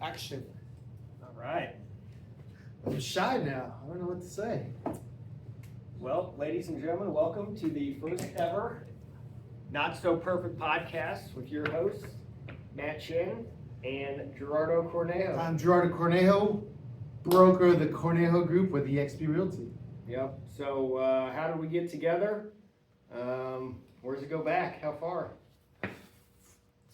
Action. All right. I'm shy now. I don't know what to say. Well, ladies and gentlemen, welcome to the first ever Not So Perfect podcast with your hosts, Matt Chinn and Gerardo Cornejo. I'm Gerardo Cornejo, broker of the Cornejo Group with eXp Realty. Yep. So, how did we get together? Where does it go back? How far?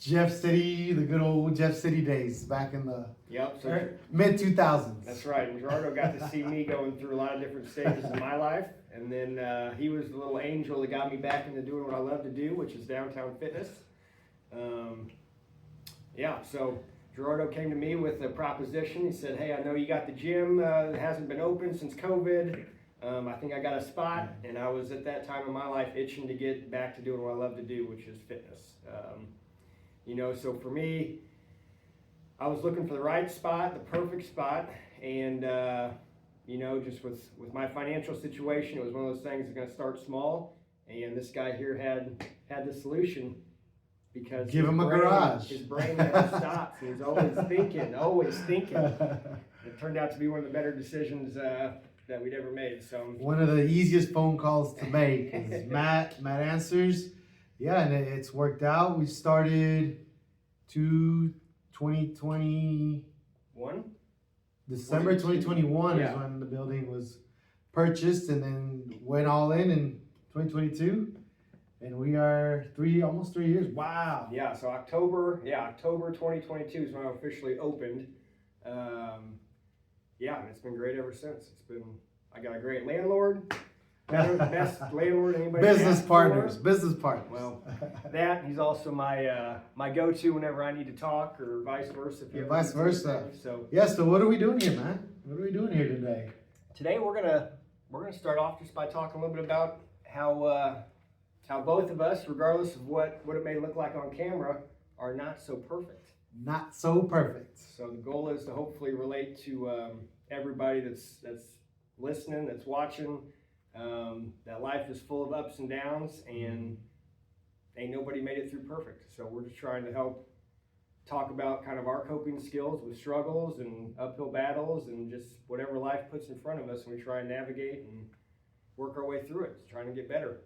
Jeff City, the good old Jeff City days back in the Yep. So mid 2000s. that's right. And Gerardo got to see me going through a lot of different stages of my life. And then he was the little angel that got me back into doing what I love to do, which is downtown fitness. So Gerardo came to me with a proposition. He said, hey, I know you got the gym that hasn't been open since COVID. I think I got a spot. And I was at that time in my life itching to get back to doing what I love to do, which is fitness. So for me, I was looking for the right spot, the perfect spot, and just with my financial situation, it was one of those things that's going to start small, and this guy here had the solution because Give him a garage. His brain never stops. He's always thinking. It turned out to be one of the better decisions that we'd ever made. So one of the easiest phone calls to make is Matt answers. Yeah, and it's worked out. We started 2021. December 2021 is when the building was purchased, and then went all in 2022, and we are almost 3 years. Wow. Yeah. So October 2022 is when I officially opened. And it's been great ever since. I got a great landlord. The best landlord anybody. Business partners. Well, he's also my go-to whenever I need to talk, or vice versa. Vice versa. So what are we doing here, man? What are we doing here today? Today we're gonna start off just by talking a little bit about how both of us, regardless of what it may look like on camera, are not so perfect. Not so perfect. So the goal is to hopefully relate to everybody that's listening, that's watching. That life is full of ups and downs, and ain't nobody made it through perfect. So we're just trying to help talk about kind of our coping skills with struggles and uphill battles and just whatever life puts in front of us, and we try and navigate and work our way through it, trying to get better.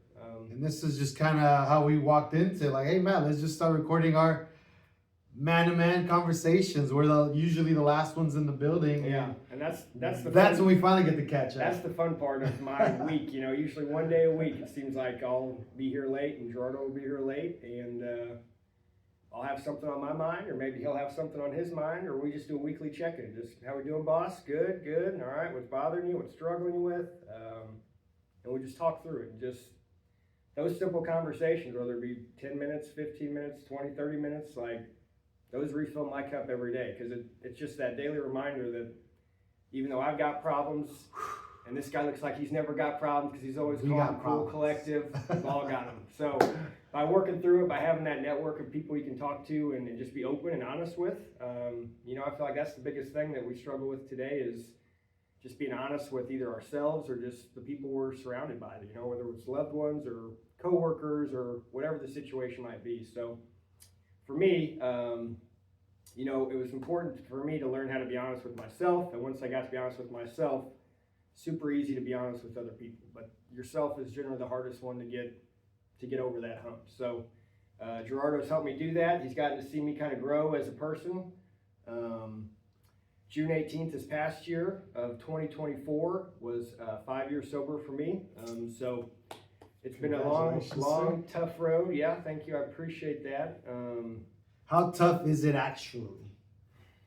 And this is just kind of how we walked into, like, hey, Matt, let's just start recording our man-to-man conversations. We're usually the last ones in the building. Yeah, and that's when we finally get to catch up. That's the fun part of my week. Usually one day a week, it seems like I'll be here late and Gerardo will be here late, and I'll have something on my mind, or maybe he'll have something on his mind, or we just do a weekly check-in. Just, how we doing, boss? Good. All right, what's bothering you? What's struggling you with? And we just talk through it. Just those simple conversations, whether it be 10 minutes, 15 minutes, 20, 30 minutes, those refill my cup every day, because it's just that daily reminder that even though I've got problems, and this guy looks like he's never got problems because he's always calm, cool, collective, we've all got them. So by working through it, by having that network of people you can talk to and just be open and honest with, I feel like that's the biggest thing that we struggle with today, is just being honest with either ourselves or just the people we're surrounded by, whether it's loved ones or coworkers or whatever the situation might be. So for me, it was important for me to learn how to be honest with myself. And once I got to be honest with myself, super easy to be honest with other people. But yourself is generally the hardest one to get over that hump. So Gerardo's helped me do that. He's gotten to see me kind of grow as a person. June 18th this past year of 2024 was 5 years sober for me. So it's been a long, tough road. Yeah, thank you. I appreciate that. How tough is it actually?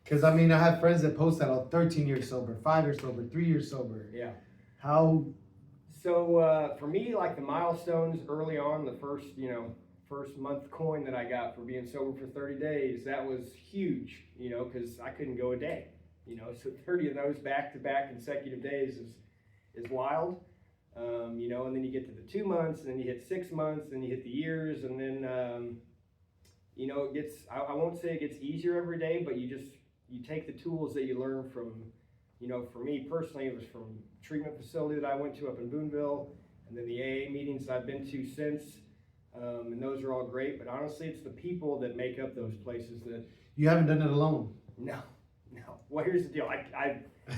Because, I have friends that post that, 13 years sober, 5 years sober, 3 years sober. Yeah. How? So for me, the milestones early on, the first month coin that I got for being sober for 30 days, that was huge, because I couldn't go a day. So 30 of those back-to-back consecutive days is wild. And then you get to the 2 months, and then you hit 6 months, and you hit the years, and then, it gets, I won't say it gets easier every day, but you take the tools that you learn from, for me personally, it was from treatment facility that I went to up in Boonville, and then the AA meetings I've been to since, and those are all great, but honestly, it's the people that make up those places that... You haven't done it alone. No, Well, here's the deal.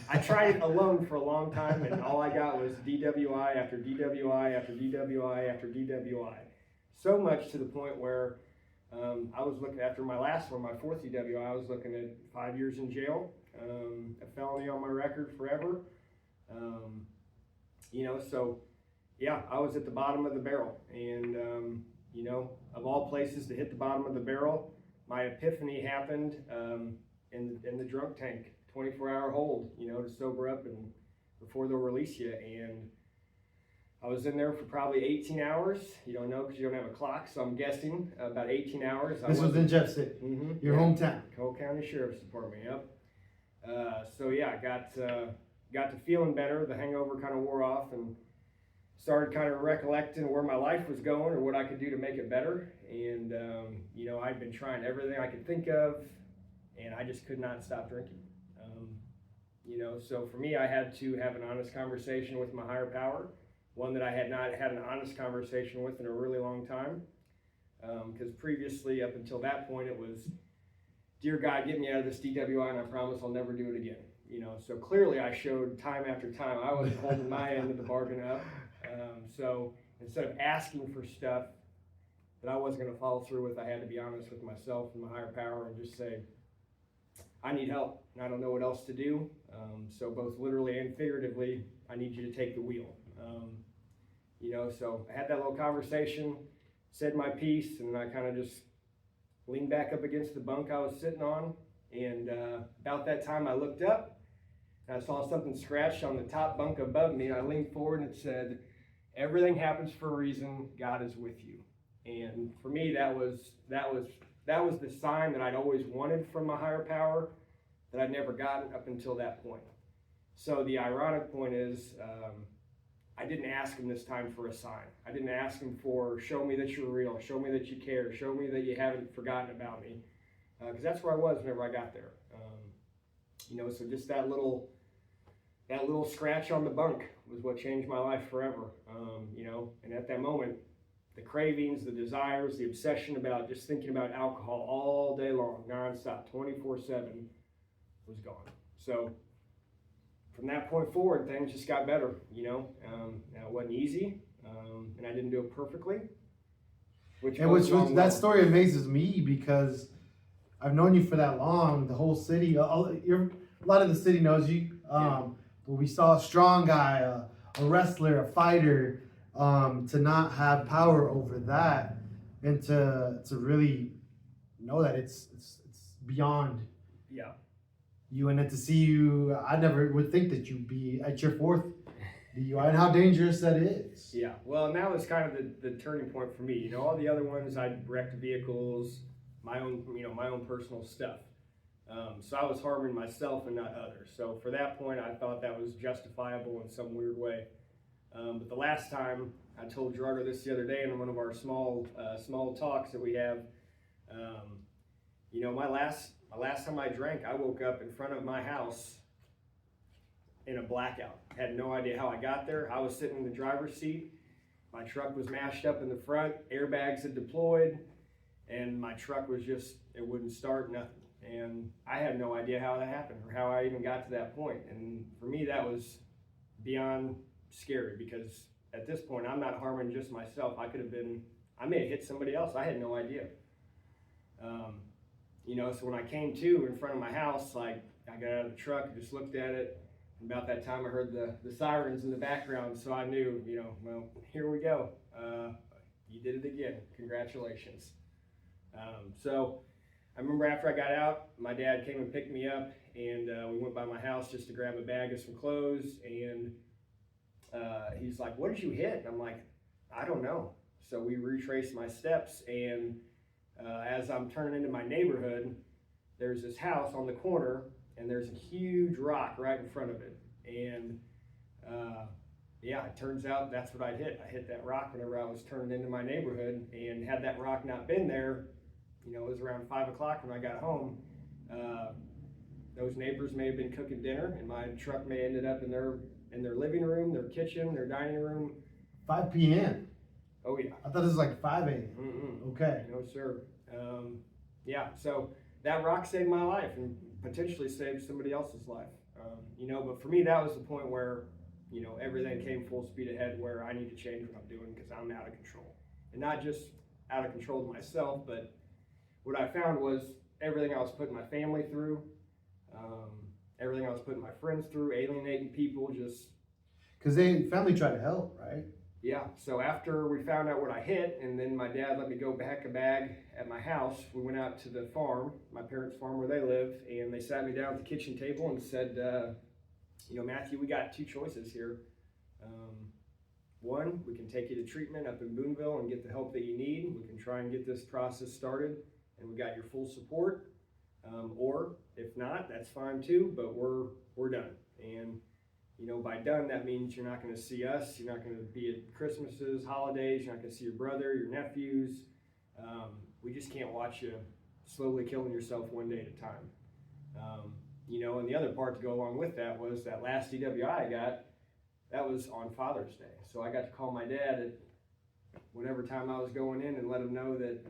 I tried it alone for a long time, and all I got was DWI after DWI after DWI after DWI. So much to the point where I was looking, after my last one, my fourth DWI, I was looking at 5 years in jail, a felony on my record forever. You know, so yeah, I was at the bottom of the barrel, and you know, of all places to hit the bottom of the barrel, my epiphany happened in the drunk tank, 24-hour hold, you know, to sober up and before they'll release you. And I was in there for probably 18 hours. You don't know because you don't have a clock, so I'm guessing about 18 hours. This was in Jeff City, your hometown. Cole County Sheriff's Department, yep. So yeah, I got to feeling better. The hangover kind of wore off, and started kind of recollecting where my life was going or what I could do to make it better. And you know, I'd been trying everything I could think of, and I just could not stop drinking. You know, so for me, I had to have an honest conversation with my higher power, one that I had not had an honest conversation with in a really long time. Because previously, up until that point, it was, dear God, get me out of this DWI, and I promise I'll never do it again. You know, so clearly I showed time after time I wasn't holding my end of the bargain up. So instead of asking for stuff that I wasn't going to follow through with, I had to be honest with myself and my higher power and just say, I need help, and I don't know what else to do. So both literally and figuratively, I need you to take the wheel. You know, so I had that little conversation, said my piece, and then I kind of just leaned back up against the bunk I was sitting on. And about that time, I looked up, and I saw something scratched on the top bunk above me. And I leaned forward, and it said, "Everything happens for a reason. God is with you." And for me, that was the sign that I'd always wanted from my higher power that I'd never gotten up until that point. So the ironic point is, I didn't ask him this time for a sign. I didn't ask him for, show me that you're real, show me that you care, show me that you haven't forgotten about me. Because that's where I was whenever I got there. You know, so just that little scratch on the bunk was what changed my life forever. You know, and at that moment, the cravings, the desires, the obsession about just thinking about alcohol all day long, nonstop, 24/7, was gone. So from that point forward, things just got better, you know. Now it wasn't easy, and I didn't do it perfectly. That story amazes me because I've known you for that long. The whole city, a lot of the city knows you. But we saw a strong guy, a wrestler, a fighter, to not have power over that, and to really know that it's beyond. Yeah. You, and then to see you, I never would think that you'd be at your fourth DUI, and how dangerous that is. Yeah, well, and that was kind of the turning point for me. You know, all the other ones, I'd wrecked vehicles, my own personal stuff. So I was harming myself and not others. So for that point, I thought that was justifiable in some weird way. But the last time, I told Gerardo this the other day in one of our small talks that we have. You know, my last time I drank, I woke up in front of my house in a blackout. Had no idea how I got there. I was sitting in the driver's seat. My truck was mashed up in the front. Airbags had deployed, and my truck was it wouldn't start, nothing. And I had no idea how that happened or how I even got to that point. And for me, that was beyond scary because at this point, I'm not harming just myself. I may have hit somebody else. I had no idea. You know, so when I came to in front of my house, like I got out of the truck and just looked at it. And about that time, I heard the sirens in the background, so I knew, you know, well, here we go. You did it again. Congratulations. So I remember after I got out, my dad came and picked me up, and we went by my house just to grab a bag of some clothes. And he's like, "What did you hit?" And I'm like, "I don't know." So we retraced my steps, and as I'm turning into my neighborhood, there's this house on the corner, and there's a huge rock right in front of it. And yeah, it turns out that's what I hit. I hit that rock whenever I was turning into my neighborhood, and had that rock not been there, you know, it was around 5 o'clock when I got home. Those neighbors may have been cooking dinner, and my truck may have ended up in their living room, their kitchen, their dining room. 5 p.m. Oh yeah. I thought it was like 5 a.m. Mm-mm. Okay. No sir. Yeah. So that rock saved my life and potentially saved somebody else's life. But for me, that was the point where, everything came full speed ahead where I need to change what I'm doing because I'm out of control. And not just out of control to myself, but what I found was everything I was putting my family through, everything I was putting my friends through, alienating people, just. Because family tried to help, right? Yeah, so after we found out what I hit, and then my dad let me go pack a bag at my house, we went out to the farm, my parents' farm where they live, and they sat me down at the kitchen table and said, Matthew, we got two choices here. One, we can take you to treatment up in Boonville and get the help that you need. We can try and get this process started, and we got your full support. Or if not, that's fine too, but we're done. And by done, that means you're not going to see us. You're not going to be at Christmases, holidays. You're not going to see your brother, your nephews. We just can't watch you slowly killing yourself one day at a time. And the other part to go along with that was that last DWI I got, that was on Father's Day. So I got to call my dad at whatever time I was going in and let him know that,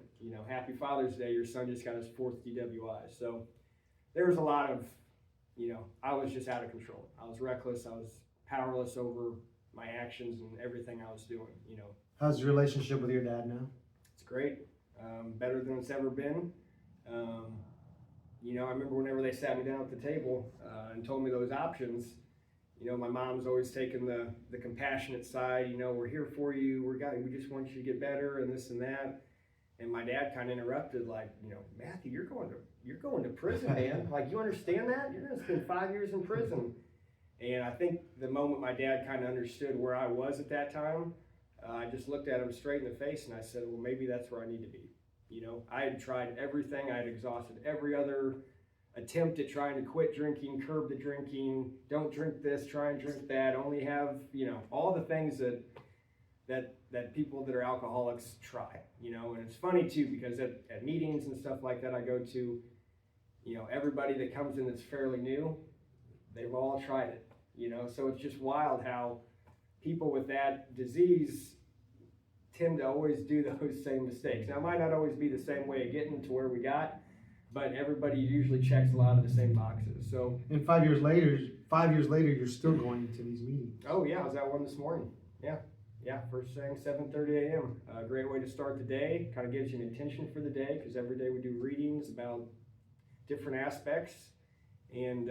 happy Father's Day, your son just got his 4th DWI. So there was a lot of, I was just out of control. I was reckless. I was powerless over my actions and everything I was doing, How's your relationship with your dad now? It's great. Better than it's ever been. I remember whenever they sat me down at the table and told me those options, my mom's always taken the compassionate side, we're here for you, we just want you to get better and this and that. And my dad kind of interrupted, like, Matthew, you're going to prison, man. Like, you understand that? You're going to spend 5 years in prison. And I think the moment my dad kind of understood where I was at that time, I just looked at him straight in the face and I said, well, maybe that's where I need to be. I had tried everything. I had exhausted every other attempt at trying to quit drinking, curb the drinking, don't drink this, try and drink that, only have, all the things that people that are alcoholics try, and it's funny too, because at meetings and stuff like that I go to, everybody that comes in that's fairly new, they've all tried it, so it's just wild how people with that disease tend to always do those same mistakes. Now, it might not always be the same way of getting to where we got, but everybody usually checks a lot of the same boxes. So, and 5 years later, you're still going to these meetings. Oh yeah, I was at one this morning. Yeah, first thing, 7:30 a.m. Great way to start the day. Kind of gives you an intention for the day, because every day we do readings about different aspects. And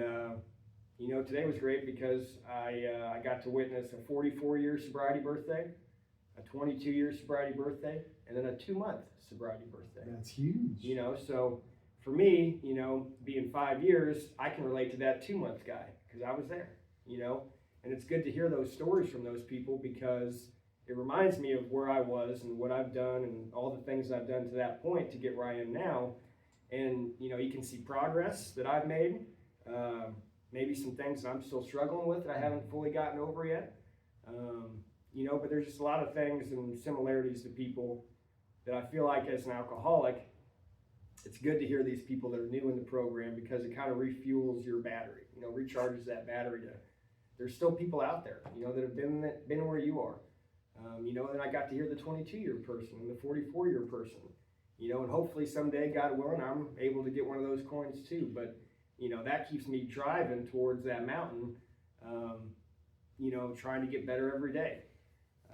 today was great because I got to witness a 44-year sobriety birthday, a 22-year sobriety birthday, and then a 2-month sobriety birthday. That's huge. So for me, being 5 years, I can relate to that 2-month guy because I was there, and it's good to hear those stories from those people because it reminds me of where I was and what I've done and all the things I've done to that point to get where I am now. And, you can see progress that I've made, maybe some things that I'm still struggling with that I haven't fully gotten over yet. But there's just a lot of things and similarities to people that I feel like as an alcoholic, it's good to hear these people that are new in the program because it kind of refuels your battery, recharges that battery there's still people out there, that have been where you are. Then I got to hear the 22-year person and the 44-year person, and hopefully someday, God willing, I'm able to get one of those coins too. But, that keeps me driving towards that mountain, trying to get better every day.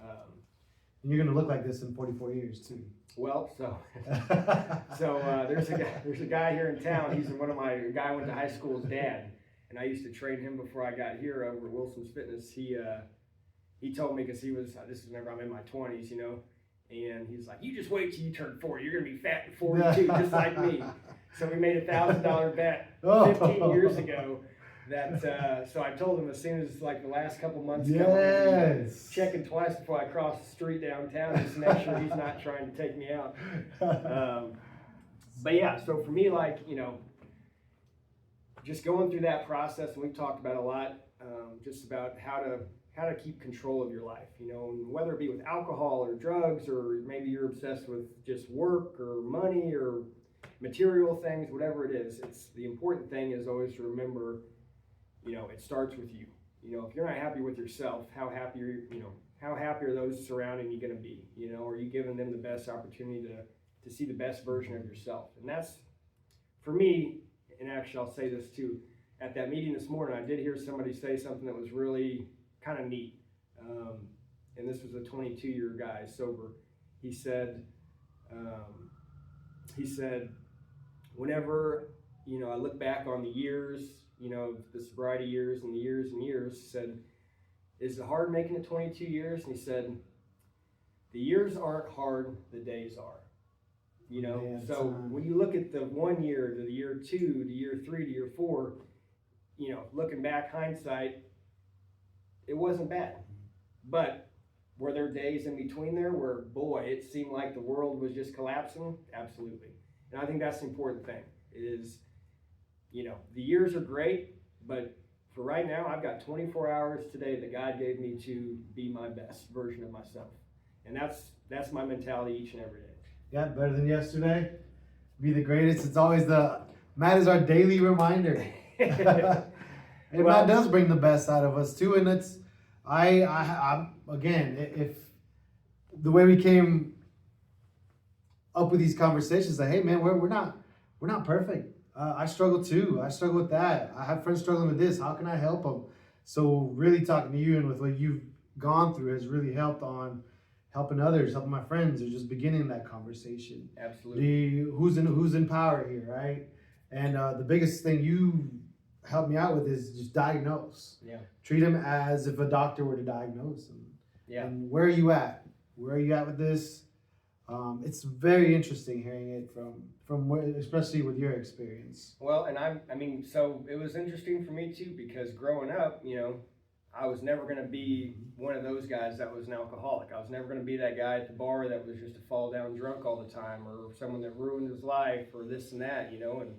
And you're going to look like this in 44 years too. Well, so there's a guy here in town. He's one of my guy I went to high school's dad, and I used to train him before I got here over at Wilson's Fitness. He told me, because this is whenever I'm in my 20s, and he's like, you just wait till you turn 40. You're gonna be fat at 42, just like me. So we made a $1,000 bet 15 years ago. So I told him as soon as like the last couple months come, checking twice before I cross the street downtown just to make sure he's not trying to take me out. But yeah, so for me, like, just going through that process, and we've talked about a lot, just about how to keep control of your life, and whether it be with alcohol or drugs, or maybe you're obsessed with just work or money or material things, whatever it is. It's the important thing is always to remember, it starts with you. If you're not happy with yourself, how happy are those surrounding you going to be? Are you giving them the best opportunity to see the best version of yourself? And that's, for me, and actually I'll say this too, at that meeting this morning, I did hear somebody say something that was really kind of neat. And this was a 22-year guy, sober. He said, whenever, I look back on the years, the sobriety years and years, said, is it hard making it 22 years? And he said, the years aren't hard, the days are. So when you look at the 1 year to the year 2 to year 3 to year 4, looking back, hindsight, it wasn't bad. But were there days in between there where, boy, it seemed like the world was just collapsing? Absolutely. And I think that's the important thing is, the years are great, but for right now, I've got 24 hours today that God gave me to be my best version of myself. And that's my mentality each and every day. Yeah, better than yesterday. Be the greatest. It's always Matt is our daily reminder. And Matt does bring the best out of us too. And it's, I'm again, if the way we came up with these conversations, like, hey man, we're not perfect. I struggle too. I struggle with that. I have friends struggling with this. How can I help them? So really talking to you and with what you've gone through has really helped on helping others, helping my friends, or just beginning that conversation. Absolutely. Who's in power here, right? And the biggest thing you helped me out with is just diagnose. Yeah. Treat him as if a doctor were to diagnose him. Yeah. And where are you at? Where are you at with this? It's very interesting hearing it from where, especially with your experience. Well, and so it was interesting for me too, because growing up, I was never going to be one of those guys that was an alcoholic. I was never going to be that guy at the bar that was just a fall down drunk all the time, or someone that ruined his life, or this and that, and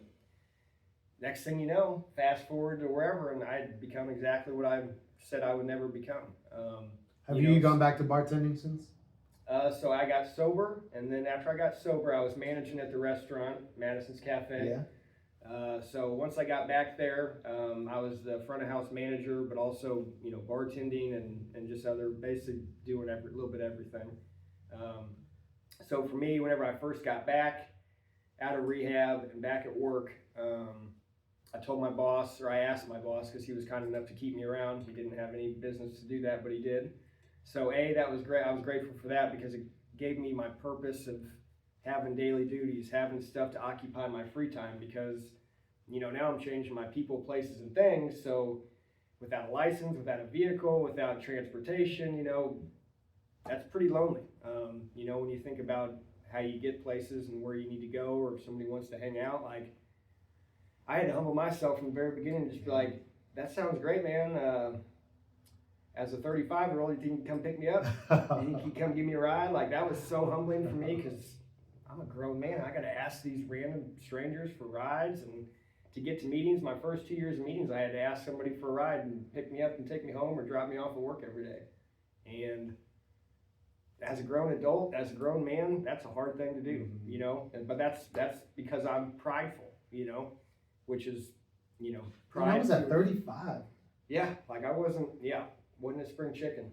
next thing you know, fast forward to wherever, and I'd become exactly what I said I would never become. Have you gone back to bartending since? So I got sober, and then after I got sober, I was managing at the restaurant, Madison's Cafe. Yeah. So once I got back there, I was the front of house manager, but also, bartending and just basically doing a little bit of everything. So for me, whenever I first got back out of rehab and back at work, I told my boss, or I asked my boss, because he was kind enough to keep me around. He didn't have any business to do that, but he did. So that was great. I was grateful for that because it gave me my purpose of having daily duties, having stuff to occupy my free time, because, now I'm changing my people, places, and things. So without a license, without a vehicle, without transportation, that's pretty lonely. When you think about how you get places and where you need to go, or if somebody wants to hang out, like, I had to humble myself from the very beginning and just be like, that sounds great, man. As a 35-year-old, you didn't come pick me up. You can come give me a ride. Like, that was so humbling for me, because I'm a grown man. I got to ask these random strangers for rides, and to get to meetings, my first 2 years of meetings, I had to ask somebody for a ride and pick me up and take me home or drop me off at work every day. And as a grown adult, as a grown man, that's a hard thing to do, But that's because I'm prideful, which is, pride. I was at 35. Yeah, like I wasn't a spring chicken.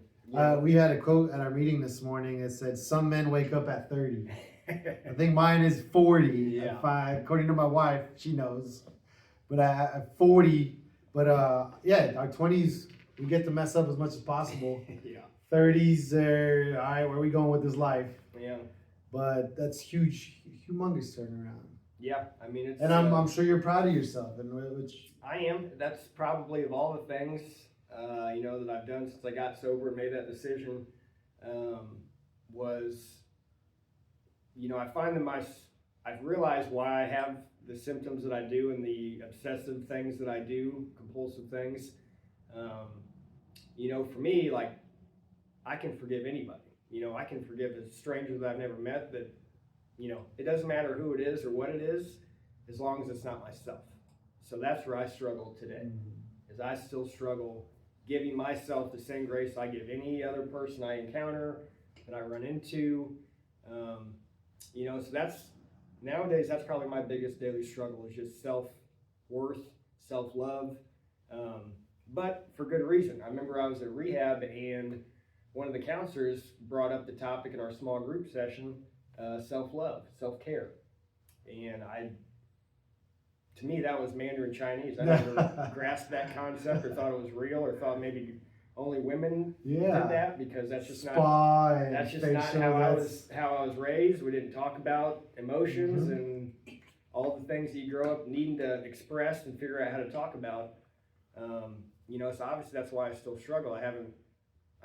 We had a quote at our meeting this morning. It said, "Some men wake up at 30." I think mine is 40. Yeah. According to my wife, she knows. But at 40, but our 20s, we get to mess up as much as possible. Yeah. 30s, all right, where are we going with this life? Yeah. But that's humongous turnaround. Yeah, it's. And I'm sure you're proud of yourself, and which I am. That's probably of all the things, that I've done since I got sober and made that decision, was, I find that I've realized why I have the symptoms that I do and the obsessive things that I do, compulsive things. For me, like, I can forgive anybody. I can forgive a stranger that I've never met, that, it doesn't matter who it is or what it is, as long as it's not myself. So that's where I struggle today, is I still struggle giving myself the same grace I give any other person I encounter, that I run into. So nowadays, that's probably my biggest daily struggle, is just self-worth, self-love, but for good reason. I remember I was at rehab, and one of the counselors brought up the topic in our small group session, self-love, self-care. And to me, that was Mandarin Chinese. I never grasped that concept or thought it was real or thought maybe only women did that, because that's just not how I was raised. We didn't talk about emotions and all the things that you grow up needing to express and figure out how to talk about. You know, so obviously that's why I still struggle. I've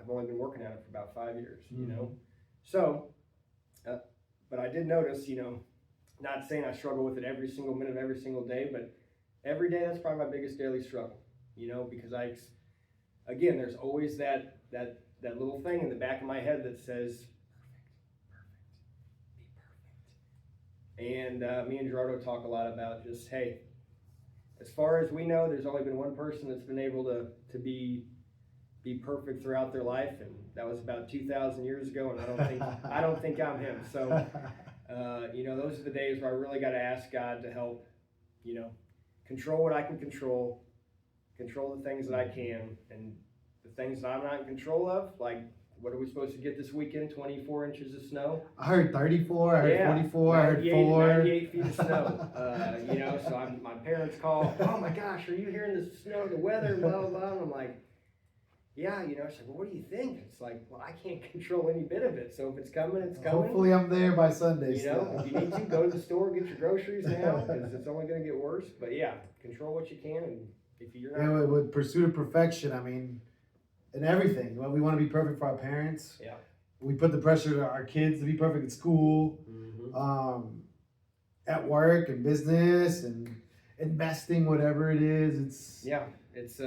only been working at it for about 5 years, you know. So, but I did notice, you know, not saying I struggle with it every single minute of every single day, but every day that's probably my biggest daily struggle, you know, because again, there's always that little thing in the back of my head that says, perfect, be perfect. And me and Gerardo talk a lot about just, hey, as far as we know, there's only been one person that's been able to be perfect throughout their life, and that was about 2,000 years ago, and I don't think I'm him. So, you know, those are the days where I really got to ask God to help, you know, control what I can control the things that I can, and the things that I'm not in control of, like, what are we supposed to get this weekend? 24 inches of snow? I heard 34, I heard 44, I heard 4. 98 feet of snow. You know, so my parents call, oh my gosh, are you hearing the snow, the weather, blah, blah, blah. And I'm like, yeah, you know, it's like, well, what do you think? It's like, well, I can't control any bit of it. So if it's coming, it's coming. Hopefully I'm there by Sunday. You know, if you need to, go to the store, get your groceries now, because it's only going to get worse. But yeah, control what you can. And if you're not. Yeah, with pursuit of perfection, I mean, in everything. We want to be perfect for our parents. Yeah. We put the pressure to our kids to be perfect at school, at work and business and investing, whatever it is. There's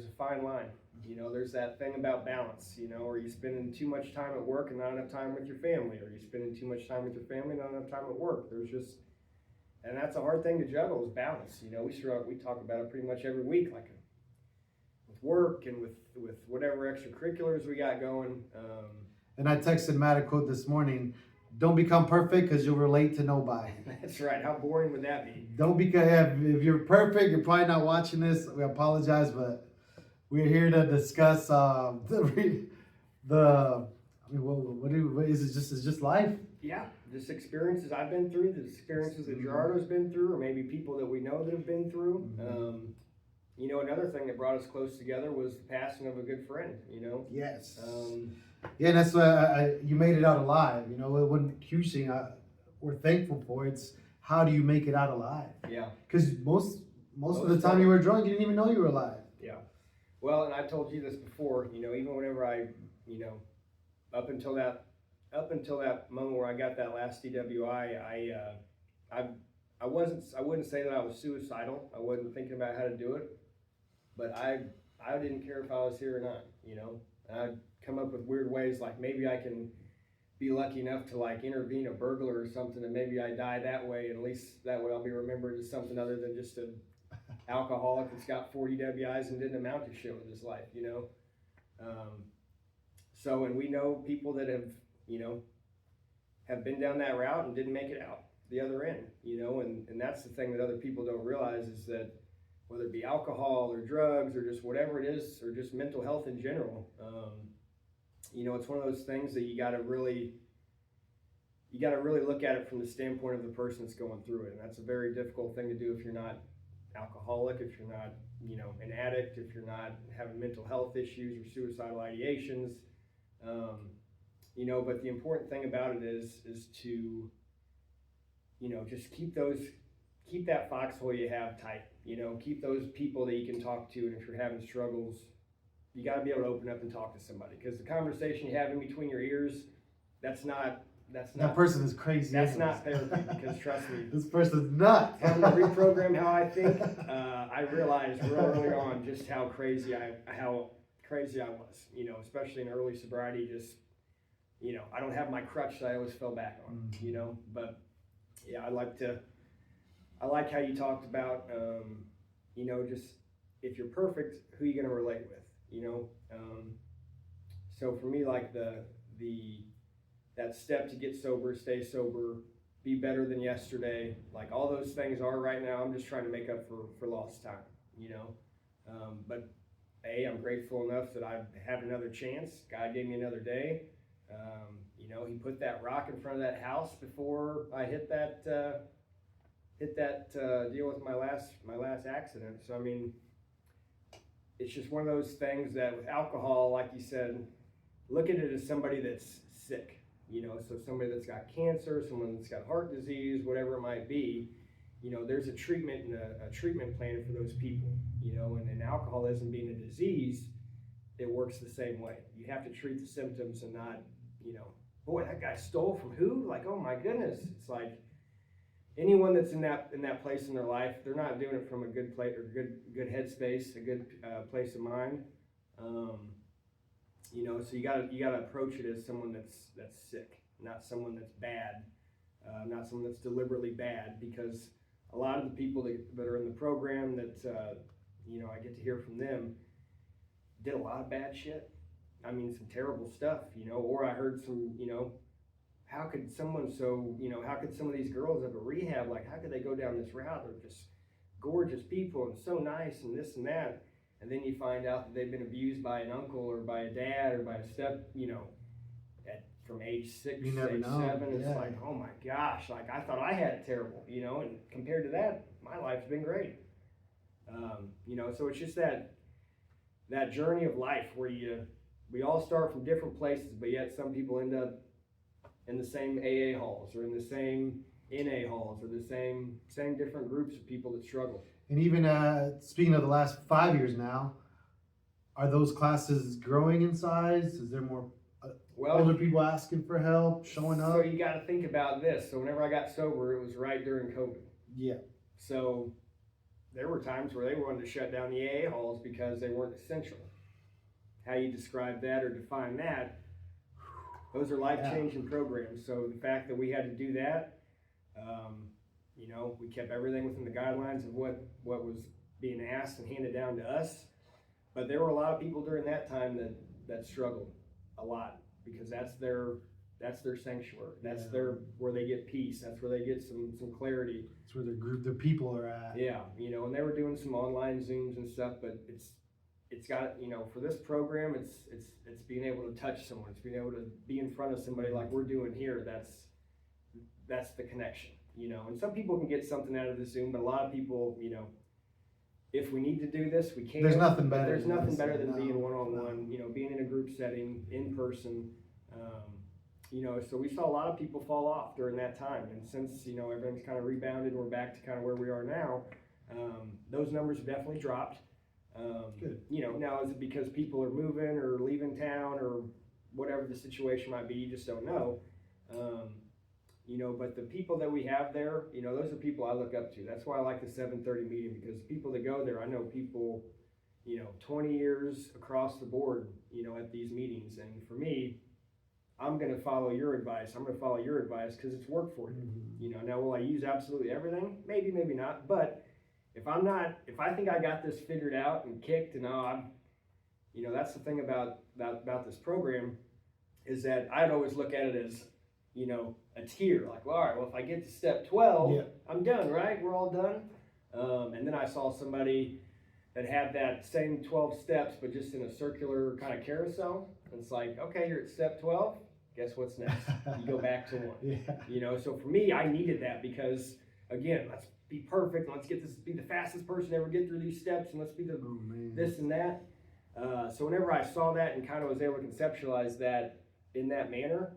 a fine line. You know, there's that thing about balance, you know, are you spending too much time at work and not enough time with your family? Or are you spending too much time with your family and not enough time at work? And that's a hard thing to juggle, is balance. You know, we talk about it pretty much every week, like with work and with whatever extracurriculars we got going. And I texted Matt a quote this morning: "Don't become perfect because you'll relate to nobody." That's right. How boring would that be? Don't if you're perfect, you're probably not watching this. We apologize, but we're here to discuss what is it? Just life? Yeah, just experiences I've been through, the experiences that Gerardo's been through, or maybe people that we know that have been through. You know, another thing that brought us close together was the passing of a good friend, you know? Yes. Yeah, and that's why you made it out alive. You know, it wasn't huge thing we're thankful for. It's how do you make it out alive? Yeah. Because most of the time you were drunk, you didn't even know you were alive. Yeah. Well, and I told you this before, you know, even whenever you know, up until that moment where I got that last DWI, I wouldn't say that I was suicidal. I wasn't thinking about how to do it, but I didn't care if I was here or not, you know. I'd come up with weird ways, like maybe I can be lucky enough to like intervene a burglar or something, and maybe I die that way, and at least that way I'll be remembered as something other than just an alcoholic that's got 40 WIs and didn't amount to shit with his life, you know. So, and we know people that have, you know, have been down that route and didn't make it out the other end, you know, and that's the thing that other people don't realize, is that whether it be alcohol or drugs or just whatever it is, or just mental health in general, you know, it's one of those things that you got to really look at it from the standpoint of the person that's going through it. And that's a very difficult thing to do if you're not alcoholic, if you're not, you know, an addict, if you're not having mental health issues or suicidal ideations, you know. But the important thing about it is to, you know, just keep that foxhole you have tight, you know, keep those people that you can talk to. And if you're having struggles, you got to be able to open up and talk to somebody, because the conversation you have in between your ears, that person is crazy. That's not therapy, because trust me, this person's nuts. Trying to reprogram how I think, I realized real early on just how crazy I was, you know, especially in early sobriety. Just, you know, I don't have my crutch that I always fell back on, you know. But yeah, I like how you talked about, you know, just if you're perfect, who are you going to relate with, you know? So for me, like that step to get sober, stay sober, be better than yesterday, like all those things are right now. I'm just trying to make up for lost time, you know. But I'm grateful enough that I had another chance. God gave me another day. You know, he put that rock in front of that house before I hit that hit that deal with my last accident. So I mean, it's just one of those things that with alcohol, like you said, look at it as somebody that's sick. You know, so somebody that's got cancer, someone that's got heart disease, whatever it might be. You know, there's a treatment and a treatment plan for those people. You know, and alcoholism being a disease, it works the same way. You have to treat the symptoms and not, you know, boy, that guy stole from who? Like, oh my goodness. It's like anyone that's in that place in their life, they're not doing it from a good place or good headspace, a good place of mind. You know, so you gotta approach it as someone that's sick, not someone that's bad, not someone that's deliberately bad. Because a lot of the people that are in the program that you know, I get to hear from them, did a lot of bad shit. I mean, some terrible stuff, you know. Or I heard some, you know, how could some of these girls at a rehab, like, how could they go down this route? They're just gorgeous people and so nice and this and that. And then you find out that they've been abused by an uncle or by a dad or by a step, you know, from age 6, age 7. It's like, oh my gosh, like I thought I had it terrible, you know, and compared to that, my life's been great. You know, so it's just that journey of life where we all start from different places, but yet some people end up in the same AA halls or in the same NA halls or the same different groups of people that struggle. And even speaking of the last 5 years now, are those classes growing in size? Is there more older people asking for help, showing up? So you got to think about this. So whenever I got sober, it was right during COVID. Yeah. So there were times where they wanted to shut down the AA halls because they weren't essential. How you describe that or define that, those are life-changing programs. So the fact that we had to do that, you know, we kept everything within the guidelines of what was being asked and handed down to us. But there were a lot of people during that time that struggled a lot because that's their sanctuary. That's where they get peace. That's where they get some clarity. That's where their people are at. Yeah, you know, and they were doing some online Zooms and stuff, but it's got, you know, for this program, it's being able to touch someone. It's being able to be in front of somebody like we're doing here. That's the connection, you know. And some people can get something out of the Zoom, but a lot of people, you know, if we need to do this, we can. There's nothing better. There's nothing better than being one-on-one, you know, being in a group setting, in person. You know, so we saw a lot of people fall off during that time. And since, you know, everything's kind of rebounded and we're back to kind of where we are now, those numbers have definitely dropped. Good. You know, now is it because people are moving or leaving town or whatever the situation might be, you just don't know. You know, but the people that we have there, you know, those are people I look up to. That's why I like the 7:30 meeting, because the people that go there, I know people, you know, 20 years across the board, you know, at these meetings. And for me, I'm going to follow your advice. I'm going to follow your advice because it's worked for you. Mm-hmm. You know, now will I use absolutely everything? Maybe, maybe not. But if I think I got this figured out and kicked, and you know, that's the thing about this program, is that I'd always look at it as, you know, a tier. Like, well, all right, well, if I get to step 12, I'm done, right? We're all done. And then I saw somebody that had that same 12 steps, but just in a circular kind of carousel. And it's like, okay, you're at step 12. Guess what's next? You go back to 1. Yeah. You know, so for me, I needed that because, again, let's be perfect. Let's be the fastest person to ever get through these steps, and let's be the this and that. So whenever I saw that and kind of was able to conceptualize that in that manner,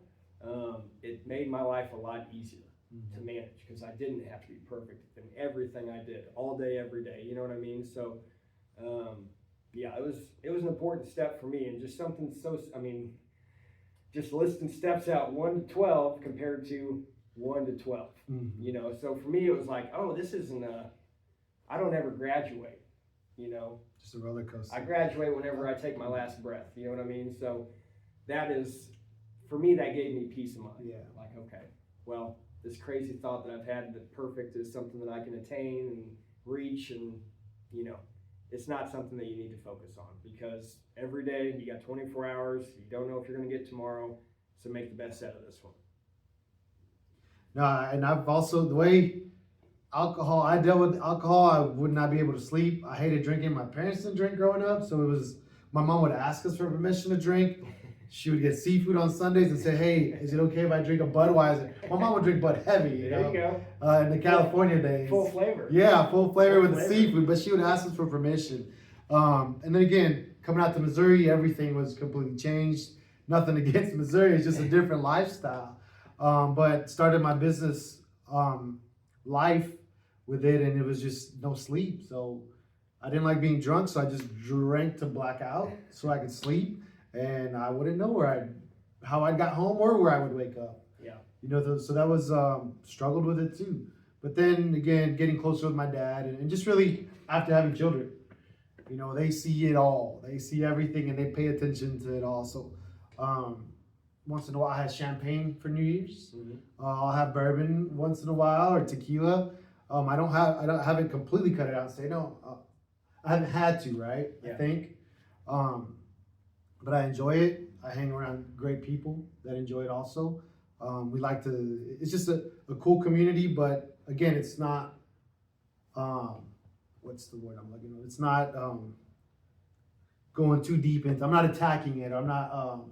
it made my life a lot easier to manage because I didn't have to be perfect in everything I did all day, every day. You know what I mean? So, yeah, it was an important step for me, and just something just listing steps out 1 to 12 compared to 1 to 12. You know, so for me it was like, oh, this isn't I don't ever graduate. You know, just a roller coaster. I graduate whenever I take my last breath. You know what I mean? So that is, for me, that gave me peace of mind. Yeah. Like, okay, well, this crazy thought that I've had that perfect is something that I can attain and reach, and, you know, it's not something that you need to focus on, because every day you got 24 hours. You don't know if you're going to get tomorrow, so make the best out of this one. No, and I've also, the way I dealt with alcohol, I would not be able to sleep. I hated drinking. My parents didn't drink growing up, so my mom would ask us for permission to drink. she would get seafood on Sundays and say, "Hey, is it okay if I drink a Budweiser?" My mom would drink Bud Heavy, you There know, you go. in the California days. Full flavor. Yeah, full flavor Full with flavor. the seafood, but she would ask us for permission. And then again, coming out to Missouri, everything was completely changed. Nothing against Missouri, it's just a different lifestyle. But started my business life with it, and it was just no sleep. So I didn't like being drunk, so I just drank to black out so I could sleep, and I wouldn't know how I got home or where I would wake up. Yeah. You know, so that was struggled with it too. But then again, getting closer with my dad, and just really after having children, you know, they see it all. They see everything, and they pay attention to it all. So once in a while, I had champagne for New Year's. I'll have bourbon once in a while or tequila. I haven't completely cut it out and say no. I haven't had to, right? Yeah. I think. But I enjoy it. I hang around great people that enjoy it also. We like to, it's just a cool community, but again, it's not, what's the word I'm looking for? It's not going too deep into, I'm not attacking it. I'm not,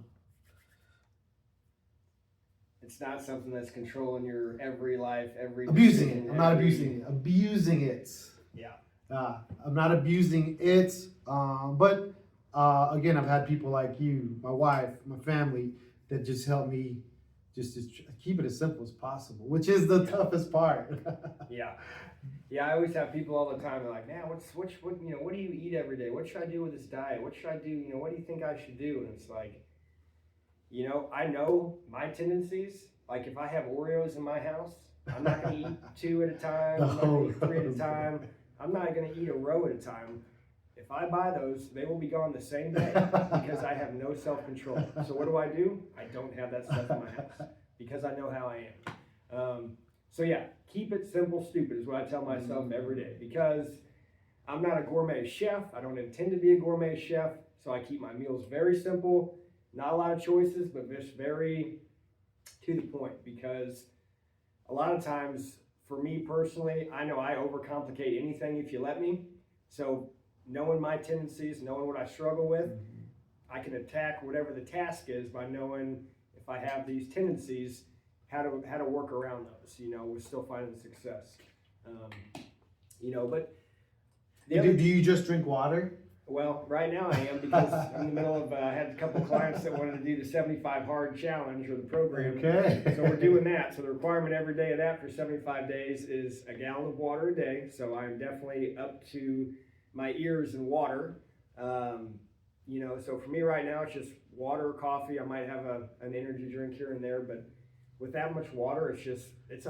It's not something that's controlling your every life, every abusing decision, it. I'm not abusing it. Abusing it. Yeah. I'm not abusing it. But again, I've had people like you, my wife, my family, that just help me just keep it as simple as possible, which is the toughest part. Yeah. Yeah, I always have people all the time. They're like, "Man, what do you eat every day? What should I do with this diet? What should I do? You know, what do you think I should do?" And it's like, you know, I know my tendencies. Like if I have Oreos in my house, I'm not going to eat 2 at a time. I'm not going to eat 3 at a time. I'm not going to eat a row at a time. If I buy those, they will be gone the same day because I have no self-control. So what do? I don't have that stuff in my house because I know how I am. So yeah, keep it simple, stupid is what I tell myself every day because I'm not a gourmet chef. I don't intend to be a gourmet chef. So I keep my meals very simple. Not a lot of choices, but just very to the point because a lot of times for me personally, I know I overcomplicate anything if you let me. So knowing my tendencies, knowing what I struggle with, I can attack whatever the task is by knowing if I have these tendencies, how to work around those, you know, with still finding success. You know, but Do you just drink water? Well, right now I am because I'm in the middle of, I had a couple clients that wanted to do the 75 hard challenge or the program. Okay. So we're doing that. So the requirement every day of that for 75 days is a gallon of water a day. So I'm definitely up to my ears in water. You know, so for me right now, it's just water, coffee. I might have an energy drink here and there, but with that much water, it's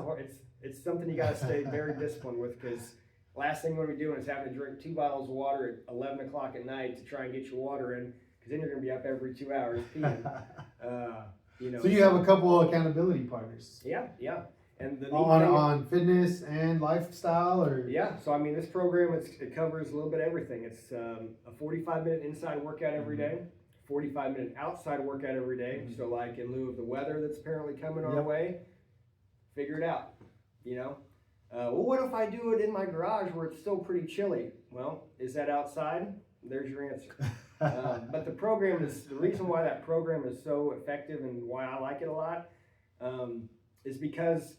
something you got to stay very disciplined with because last thing we're going to be doing is having to drink 2 bottles of water at 11 o'clock at night to try and get your water in, because then you're going to be up every 2 hours peeing. You know, so you have a couple of accountability partners. Yeah. And the on fitness and lifestyle, or so I mean, this program it covers a little bit of everything. It's a 45-minute inside workout every day, 45-minute outside workout every day. So like in lieu of the weather that's apparently coming our way, figure it out. You know. Well, what if I do it in my garage where it's still pretty chilly? Well, is that outside? There's your answer. But the reason why that program is so effective and why I like it a lot is because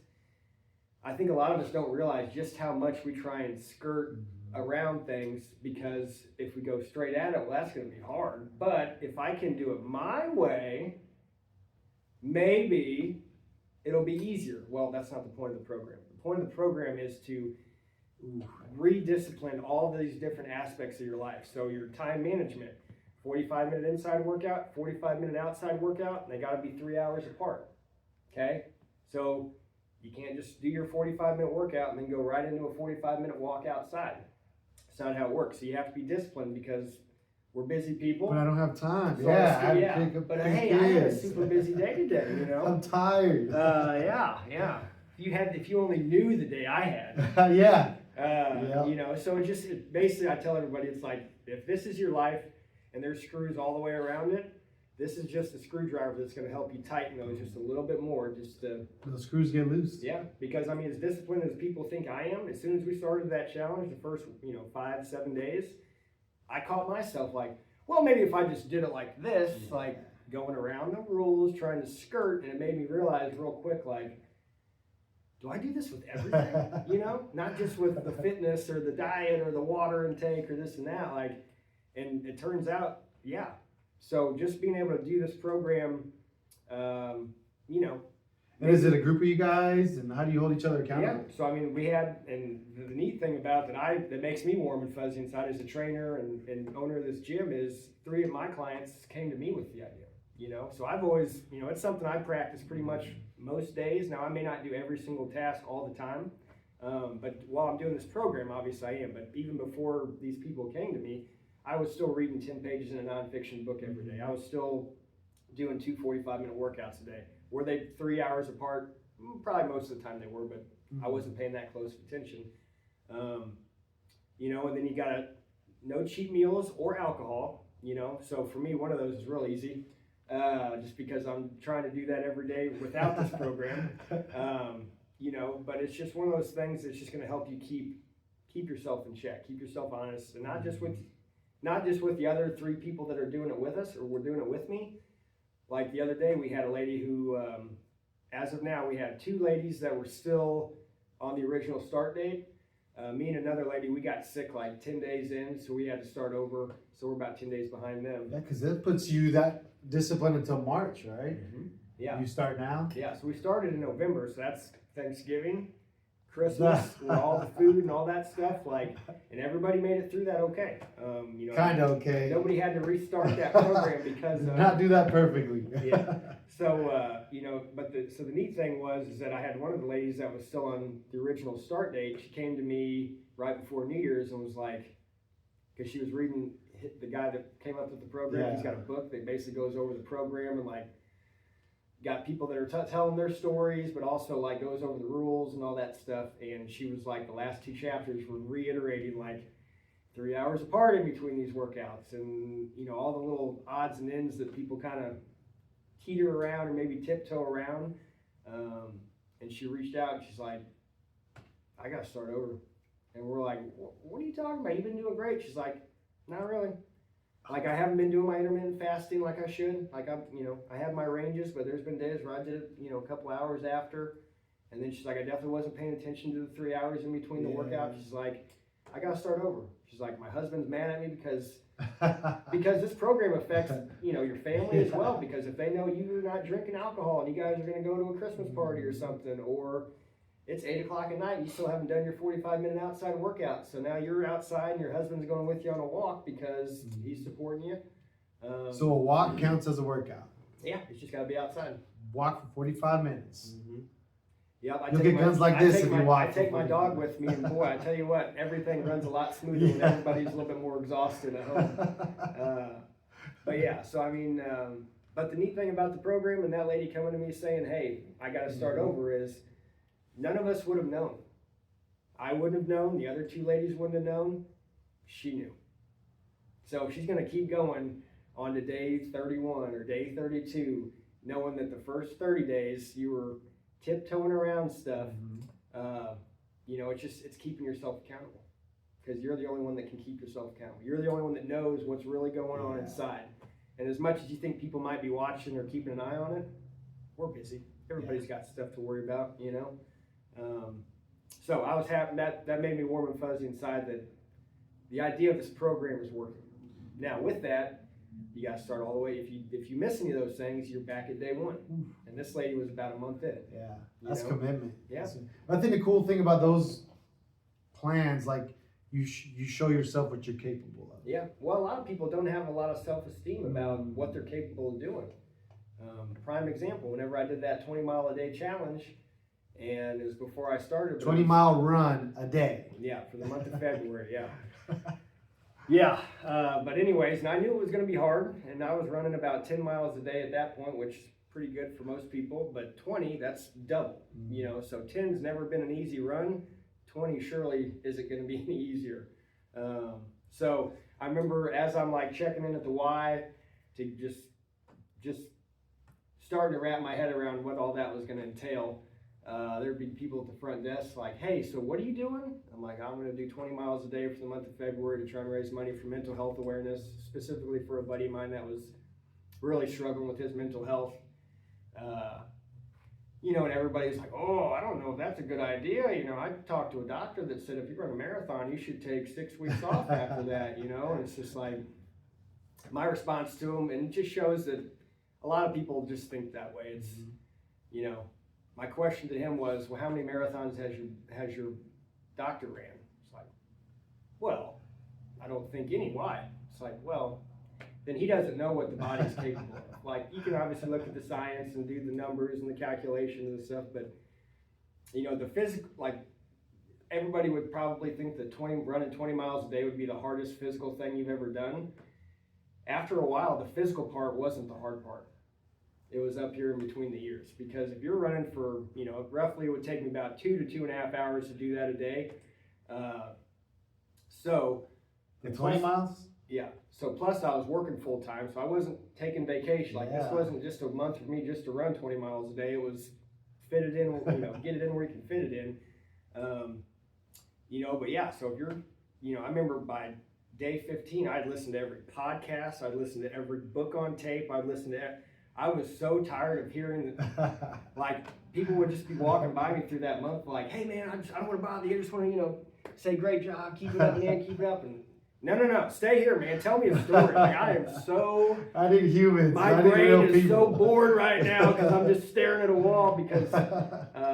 I think a lot of us don't realize just how much we try and skirt around things, because if we go straight at it, well, that's going to be hard. But if I can do it my way, maybe it'll be easier. Well, that's not the point of the program. The point of the program is to rediscipline all these different aspects of your life. So your time management, 45-minute inside workout, 45-minute outside workout, and they got to be 3 hours apart. Okay? So you can't just do your 45-minute workout and then go right into a 45-minute walk outside. That's not how it works. So you have to be disciplined because we're busy people. But I don't have time. So but hey, I had a super busy day today, you know. I'm tired. Yeah. If you only knew the day I had. You know, so basically I tell everybody, it's like, if this is your life and there's screws all the way around it, this is just a screwdriver that's going to help you tighten those just a little bit more. Those screws get loose. Yeah, because I mean, as disciplined as people think I am, as soon as we started that challenge, the first 5-7 days, I caught myself like, well, maybe if I just did it like this, like, going around the rules, trying to skirt, and it made me realize real quick, like, do I do this with everything? You know, not just with the fitness or the diet or the water intake or this and that. Like, and it turns out, yeah. So just being able to do this program, you know. And is it a group of you guys, and how do you hold each other accountable? Yeah. So I mean, we had, and the neat thing about that makes me warm and fuzzy inside as a trainer and owner of this gym is 3 of my clients came to me with the idea. You know, so I've always, you know, it's something I practice pretty much most days. Now I may not do every single task all the time, but while I'm doing this program, obviously I am. But even before these people came to me, I was still reading 10 pages in a nonfiction book every day. I was still doing 2 45-minute workouts a day. Were they 3 hours apart? Probably most of the time they were, but I wasn't paying that close attention. You know, and then you got no cheat meals or alcohol, you know. So for me, one of those is real easy. Just because I'm trying to do that every day without this program, you know, but it's just one of those things that's just going to help you keep yourself in check, keep yourself honest, and not just with the other 3 people that are doing it with us or were doing it with me. Like the other day, we had a lady who, as of now, we had 2 ladies that were still on the original start date. Me and another lady, we got sick like 10 days in, so we had to start over. So we're about 10 days behind them. Yeah, because that puts you that discipline until March, right? Yeah. You start now? Yeah, so we started in November, so that's Thanksgiving, Christmas, with all the food and all that stuff, like, and everybody made it through that okay. You know, kind of okay. Nobody had to restart that program because not do that perfectly. Yeah. So you know, but the neat thing was is that I had one of the ladies that was still on the original start date. She came to me right before New Year's and was like, because she was reading the guy that came up with the program. Yeah. He's got a book that basically goes over the program and like got people that are telling their stories, but also like goes over the rules and all that stuff. And she was like, the last 2 chapters were reiterating like 3 hours apart in between these workouts, and you know all the little odds and ends that people kind of teeter around or maybe tiptoe around. And she reached out and she's like, I got to start over. And we're like, what are you talking about? You've been doing great. She's like, not really. Like I haven't been doing my intermittent fasting like I should. Like you know, I have my ranges, but there's been days where I did it, you know, a couple hours after. And then she's like, I definitely wasn't paying attention to the 3 hours in between the workout. She's like, I got to start over. She's like, my husband's mad at me because this program affects, you know, your family as well. Because if they know you're not drinking alcohol and you guys are going to go to a Christmas party or something, or it's 8 o'clock at night and you still haven't done your 45-minute outside workout. So now you're outside and your husband's going with you on a walk because he's supporting you. So a walk counts as a workout? Yeah, it's just got to be outside. Walk for 45 minutes. Yep, You'll get guns like this if you walk. I take my dog with me, and boy, I tell you what, everything runs a lot smoother when everybody's a little bit more exhausted at home. But yeah, so I mean, but the neat thing about the program and that lady coming to me saying, hey, I got to start over is none of us would have known. I wouldn't have known. The other 2 ladies wouldn't have known. She knew. So she's going to keep going on to day 31 or day 32, knowing that the first 30 days you were tiptoeing around stuff. You know, it's keeping yourself accountable because you're the only one that can keep yourself accountable. You're the only one that knows what's really going on inside. And as much as you think people might be watching or keeping an eye on it, we're busy. Everybody's got stuff to worry about, you know. So I was happy that made me warm and fuzzy inside that the idea of this program is working. Now with that, you got to start all the way. If you miss any of those things, you're back at day 1. And this lady was about a month in. Yeah, that's commitment. Yeah. I think the cool thing about those plans, like you show yourself what you're capable of. Yeah. Well, a lot of people don't have a lot of self-esteem about what they're capable of doing. Prime example, whenever I did that 20-mile-a-day challenge, and it was before I started. 20-mile run a day. Yeah, for the month of February, yeah. Yeah, but anyways, and I knew it was going to be hard, and I was running about 10 miles a day at that point, which is pretty good for most people, but 20, that's double, you know, so 10's never been an easy run, 20 surely isn't going to be any easier. So I remember as I'm like checking in at the Y to just starting to wrap my head around what all that was going to entail. There'd be people at the front desk like, hey, so what are you doing? I'm like, I'm going to do 20 miles a day for the month of February to try and raise money for mental health awareness, specifically for a buddy of mine that was really struggling with his mental health. You know, and everybody's like, oh, I don't know if that's a good idea. You know, I talked to a doctor that said if you run a marathon, you should take 6 weeks off after that, you know, and it's just like, my response to him, and it just shows that a lot of people just think that way. It's, you know, my question to him was, well, how many marathons has your doctor ran? It's like, well, I don't think any. Why? It's like, well, then he doesn't know what the body's capable of. Like, you can obviously look at the science and do the numbers and the calculations and stuff, but, you know, the physical, like, everybody would probably think that running 20 miles a day would be the hardest physical thing you've ever done. After a while, the physical part wasn't the hard part. It was up here in between the ears. Because if you're running for, you know, roughly it would take me about 2 to 2.5 hours to do that a day. The 20 miles? Yeah. So plus I was working full time, so I wasn't taking vacation. Like this wasn't just a month for me just to run 20 miles a day. It was fit it in, you know, get it in where you can fit it in. You know, but yeah, so if you're, you know, I remember by day 15, I'd listen to every podcast. I'd listen to every book on tape. I was so tired of hearing that, like, people would just be walking by me through that month, like, hey man, I don't want to bother you. I just want to, you know, say great job, keep it up, man, keep it up. And no, stay here, man. Tell me a story. Like, I am so. I need humans. My brain is so bored right now because I'm just staring at a wall because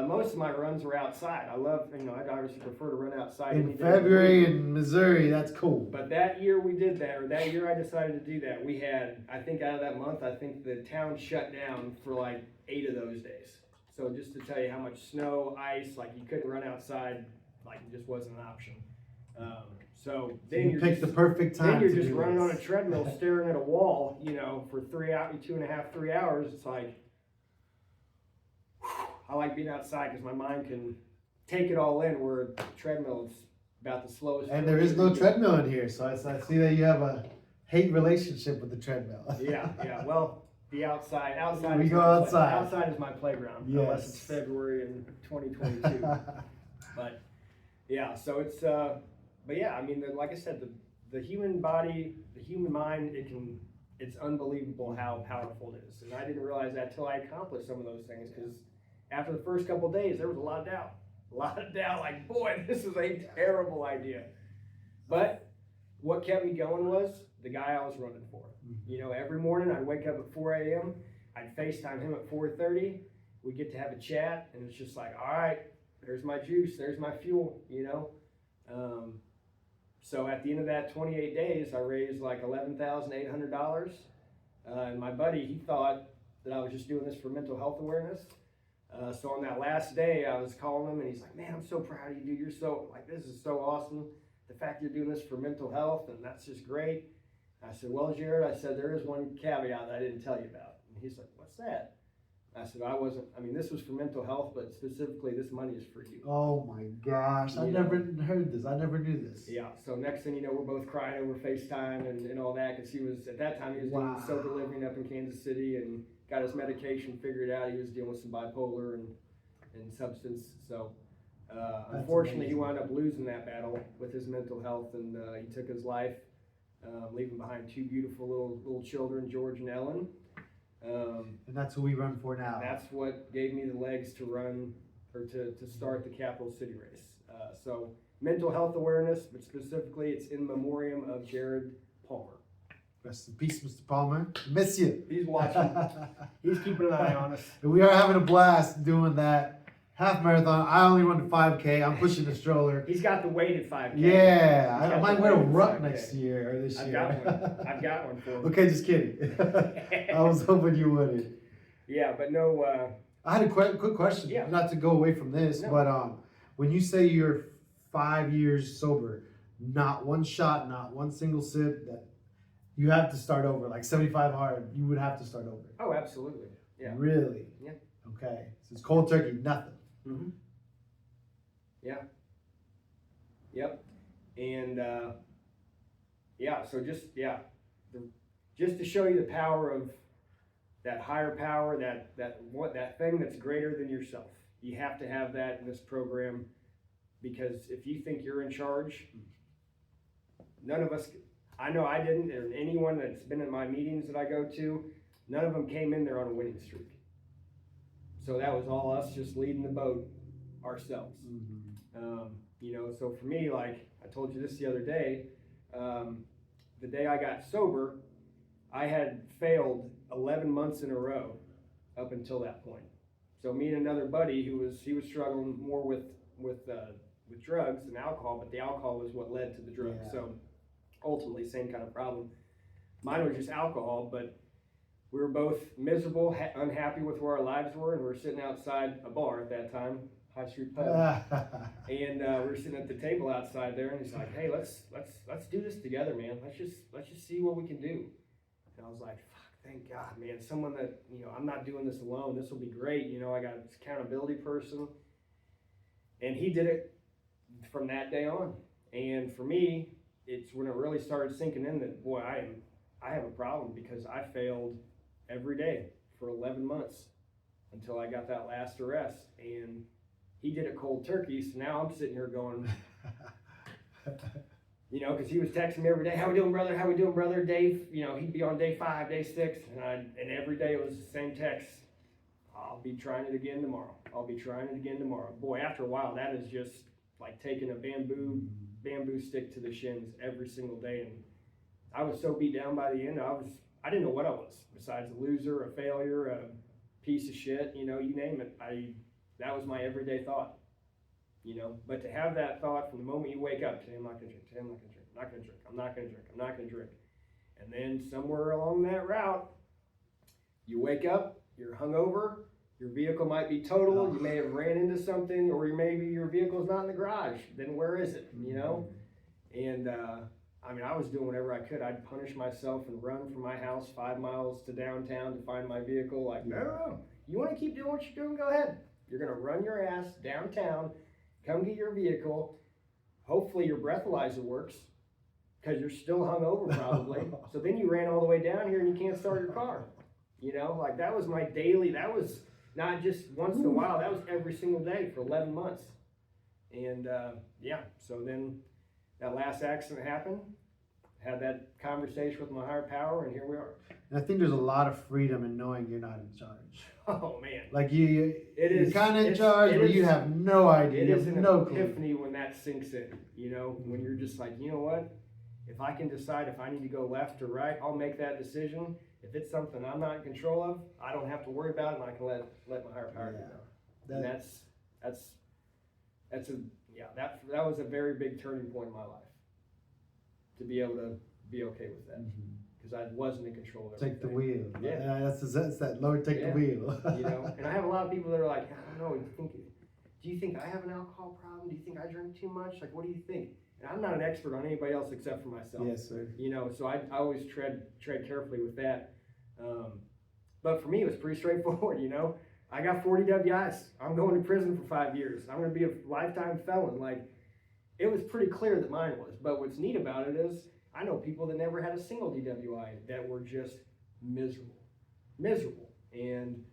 most of my runs were outside. I love, you know, I'd obviously prefer to run outside. In February in Missouri, that's cool. But that year we did that, or that year I decided to do that, we had, I think out of that month, I think the town shut down for like 8 of those days. So just to tell you how much snow, ice, like you couldn't run outside, like it just wasn't an option. So then you picked the perfect time. Then you're just running on a treadmill, staring at a wall, you know, for 3 hours. It's like, I like being outside because my mind can take it all in. Where a treadmill is about the slowest. And there is no treadmill in here, so I see that you have a hate relationship with the treadmill. Yeah. Well, the outside. We go outside. Outside is my playground, yes. Unless it's February in 2022. But yeah, so it's. But yeah, I mean, like I said, the human body, the human mind, it's unbelievable how powerful it is. And I didn't realize that till I accomplished some of those things, because after the first couple of days, there was a lot of doubt. Like, boy, this is a terrible idea. But what kept me going was the guy I was running for. You know, every morning I'd wake up at 4 a.m., I'd FaceTime him at 4:30, we'd get to have a chat, and it's just like, all right, there's my juice, there's my fuel, you know. So at the end of that 28 days, I raised like $11,800. And my buddy, he thought that I was just doing this for mental health awareness. So on that last day, I was calling him and he's like, man, I'm so proud of you, dude. You're so, like, this is so awesome. The fact you're doing this for mental health, and that's just great. I said, well, Jared, I said, there is one caveat that I didn't tell you about. And he's like, what's that? I said, this was for mental health, but specifically this money is for you. Oh my gosh, I never heard this. I never knew this. Yeah, so next thing you know, we're both crying over FaceTime and all that, because at that time, he was doing sober living up in Kansas City and got his medication figured out. He was dealing with some bipolar and substance. So unfortunately, he wound up losing that battle with his mental health, and he took his life, leaving behind 2 beautiful little children, George and Ellen. And that's who we run for now. That's what gave me the legs to run, or to start the Capital City race. So mental health awareness, but specifically it's in memoriam of Jared Palmer. Rest in peace, Mr. Palmer. Miss you. He's watching. He's keeping an eye on us. We are having a blast doing that half marathon. I only run the 5K. I'm pushing the stroller. He's got the weighted 5K. Yeah, I might wear a ruck next year or this year. I've got one for him. Okay, just kidding. I was hoping you wouldn't. Yeah, but no. I had a quick question. Yeah. Not to go away from this, but when you say you're 5 years sober, not one shot, not one single sip, that you have to start over, like 75 hard, you would have to start over. Oh, absolutely. Yeah. Really? Yeah. Okay. So it's cold turkey, nothing. Mm-hmm. Yeah. Yep. And so just to show you the power of that higher power, that thing that's greater than yourself. You have to have that in this program, because if you think you're in charge, none of us. I know I didn't, and anyone that's been in my meetings that I go to, none of them came in there on a winning streak. So that was all us just leading the boat ourselves. You know, so for me, like I told you this the other day, the day I got sober, I had failed 11 months in a row up until that point. So me and another buddy he was struggling more with drugs than alcohol, but the alcohol was what led to the drugs. Yeah. So ultimately, same kind of problem. Mine was just alcohol, but we were both miserable, unhappy with where our lives were, and we were sitting outside a bar at that time, High Street Pub, and we were sitting at the table outside there, and he's like, "Hey, let's do this together, man. Let's just see what we can do." And I was like, "Fuck, thank God, man. Someone that I'm not doing this alone. This will be great. I got this accountability person." And he did it from that day on. And for me, it's when it really started sinking in that, boy, I have a problem, because I failed every day for 11 months until I got that last arrest. And he did it cold turkey. So now I'm sitting here going, because he was texting me every day, "How we doing, brother? How we doing, brother?" Dave, he'd be on day 5, day 6, and every day it was the same text. "I'll be trying it again tomorrow. I'll be trying it again tomorrow." Boy, after a while, that is just like taking a bamboo stick to the shins every single day. And I was so beat down by the end, I didn't know what I was, besides a loser, a failure, a piece of shit, you name it. That was my everyday thought, But to have that thought from the moment you wake up, today I'm not gonna drink, today I'm not gonna drink, I'm not gonna drink, I'm not gonna drink, I'm not gonna drink. And then somewhere along that route, you wake up, you're hungover, your vehicle might be totaled, you may have ran into something, or maybe your vehicle's not in the garage. Then where is it, And I was doing whatever I could. I'd punish myself and run from my house 5 miles to downtown to find my vehicle. Like, no, you want to keep doing what you're doing, go ahead. You're going to run your ass downtown, come get your vehicle. Hopefully your breathalyzer works, because you're still hungover probably. So then you ran all the way down here and you can't start your car. Like that was my daily, that was not just once in a while, that was every single day for 11 months. And so then that last accident happened, had that conversation with my higher power, and here we are. And I think there's a lot of freedom in knowing you're not in charge. Oh man. Like you're kind of in charge, but you have no idea. It is an no epiphany when that sinks in, when you're just like, you know what? If I can decide if I need to go left or right, I'll make that decision. If it's something I'm not in control of, I don't have to worry about it, and I can let my higher power do it. And that was a very big turning point in my life, to be able to be okay with that, because I wasn't in control of everything. Take the wheel. Yeah. That's that Lord, take the wheel. And I have a lot of people that are like, I don't know, do you think I have an alcohol problem? Do you think I drink too much? Like, what do you think? And I'm not an expert on anybody else except for myself. Yes, sir. So I always tread carefully with that. But for me, it was pretty straightforward. I got 40 WIs. I'm going to prison for 5 years. I'm going to be a lifetime felon. Like, it was pretty clear that mine was. But what's neat about it is, I know people that never had a single DWI that were just miserable. And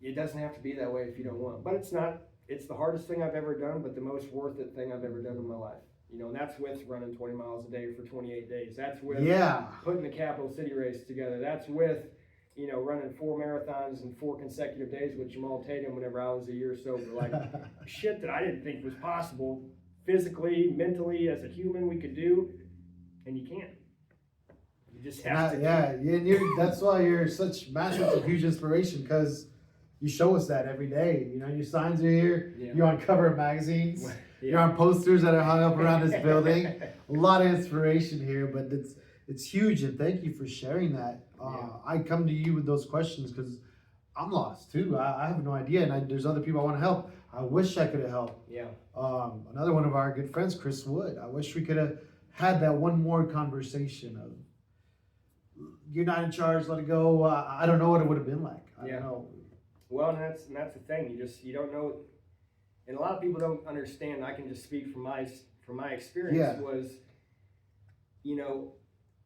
it doesn't have to be that way if you don't want. But it's not. It's the hardest thing I've ever done, but the most worth it thing I've ever done in my life. And that's with running 20 miles a day for 28 days. That's with putting the Capital City race together. That's with, running 4 marathons in 4 consecutive days with Jamal Tatum whenever I was a year sober. Like, shit that I didn't think was possible physically, mentally, as a human we could do, and you can't. You just have to. And that's why you're such massive, huge inspiration, because you show us that every day. Your signs are here. Yeah. You're on cover of magazines. Yeah. You're on posters that are hung up around this building. A lot of inspiration here, but it's huge, and thank you for sharing that. I come to you with those questions because I'm lost too. I have no idea, and there's other people I want to help. I wish I could have helped. Yeah. Another one of our good friends, Chris Wood. I wish we could have had that one more conversation of, you're not in charge, let it go. I don't know what it would have been like. I don't know. Well, and that's the thing. You don't know, and a lot of people don't understand. I can just speak from my experience. Was,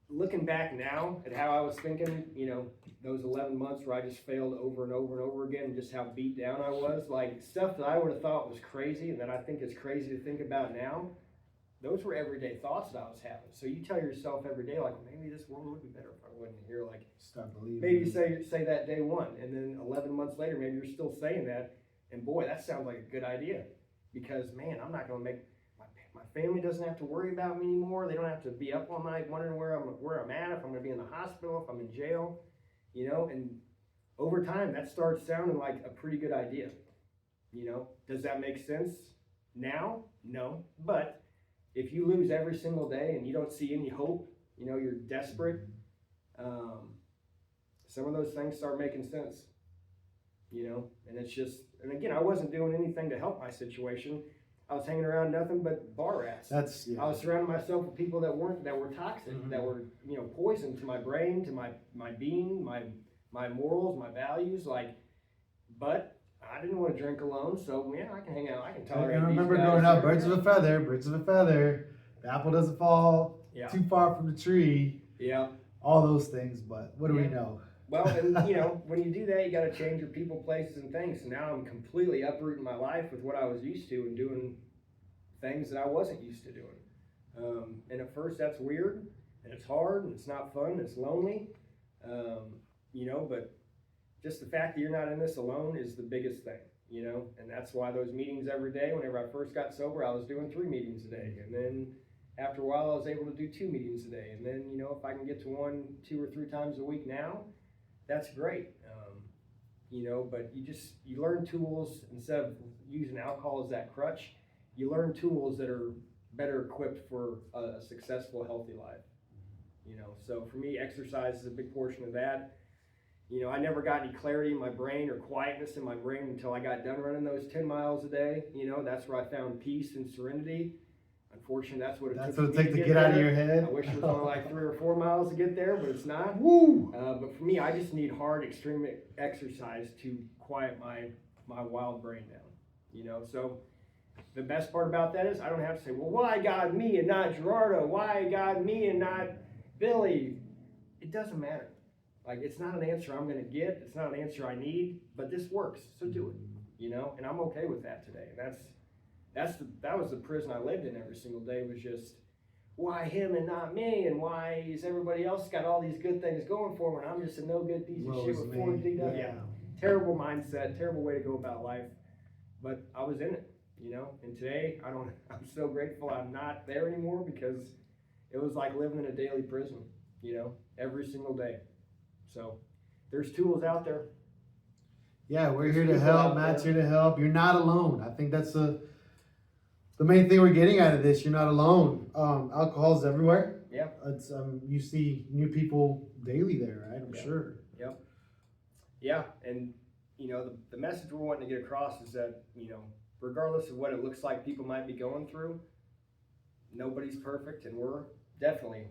looking back now at how I was thinking, those 11 months where I just failed over and over and over again, and just how beat down I was, like stuff that I would have thought was crazy and that I think is crazy to think about now. those were everyday thoughts that I was having. So you tell yourself every day, like, maybe this world would be better if I wasn't here. Like, Start believing. maybe you say that day one, and then 11 months later, maybe you're still saying that. And boy, that sounds like a good idea, because man, I'm not going to make my family doesn't have to worry about me anymore. They don't have to be up all night wondering where I'm at, if I'm going to be in the hospital, if I'm in jail, you know. And over time, that starts sounding like a pretty good idea. You know, does that make sense now? No, but if you lose every single day and you don't see any hope, you know, you're desperate, some of those things start making sense, you know. And it's just, and again, I wasn't doing anything to help my situation. I was hanging around nothing but bar rats. I was surrounding myself with people that were toxic, that were, you know, poison to my brain, to my being, my morals, my values, like, but I didn't want to drink alone, so yeah, I can hang out. I can tolerate. I remember growing up, birds of a feather. The apple doesn't fall too far from the tree. Yeah. All those things, but what do we know? Well, and you know, when you do that, you got to change your people, places, and things. So now I'm completely uprooting my life with what I was used to and doing things that I wasn't used to doing. And at first, that's weird, and it's hard, and it's not fun, and it's lonely. You know, but just the fact that you're not in this alone is the biggest thing, you know. And that's why those meetings every day, whenever I first got sober, I was doing 3 meetings a day. And then after a while, I was able to do 2 meetings a day. And then, you know, if I can get to 1, 2, or 3 times a week now, that's great. You know, but you learn tools. Instead of using alcohol as that crutch, you learn tools that are better equipped for a successful, healthy life. You know, so for me, exercise is a big portion of that. You know, I never got any clarity in my brain or quietness in my brain until I got done running those 10 miles a day. You know, that's where I found peace and serenity. Unfortunately, that's what it took to get out of your head. I wish it was only like 3 or 4 miles to get there, but it's not. Woo! But for me, I just need hard, extreme exercise to quiet my wild brain down. You know, so the best part about that is I don't have to say, well, why God me and not Gerardo? Why God me and not Billy? It doesn't matter. Like, it's not an answer I'm going to get. It's not an answer I need, but this works, so do it, you know? And I'm okay with that today. And that was the prison I lived in every single day, was just, why him and not me? And why is everybody else got all these good things going for them and I'm just a no good piece of shit with 4 DW? Yeah. Terrible mindset, terrible way to go about life. But I was in it, you know? And today, I'm so grateful I'm not there anymore, because it was like living in a daily prison, you know, every single day. So there's tools out there. Yeah, we're here to help. Matt's here to help. You're not alone. I think that's the main thing we're getting out of this. You're not alone. Alcohol's everywhere. Yeah. It's you see new people daily there, right? I'm sure. Yep. Yeah, and you know, the message we're wanting to get across is that, you know, regardless of what it looks like people might be going through, nobody's perfect, and we're definitely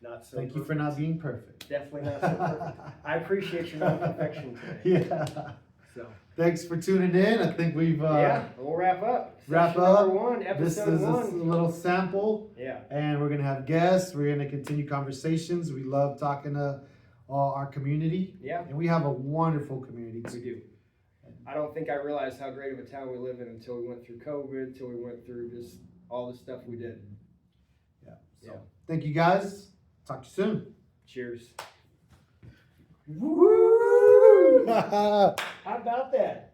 not so. Thank you for not being perfect. Definitely not so perfect. I appreciate your non-perfection today. Yeah. So thanks for tuning in. I think we've we'll wrap up. Wrap up. Number 1, episode 1. This is a little sample. Yeah. And we're gonna have guests. We're gonna continue conversations. We love talking to our community. Yeah. And we have a wonderful community. We do. I don't think I realized how great of a town we live in until we went through COVID, until we went through just all the stuff we did. Yeah. So thank you guys. Talk to you soon. Cheers. Woo! How about that?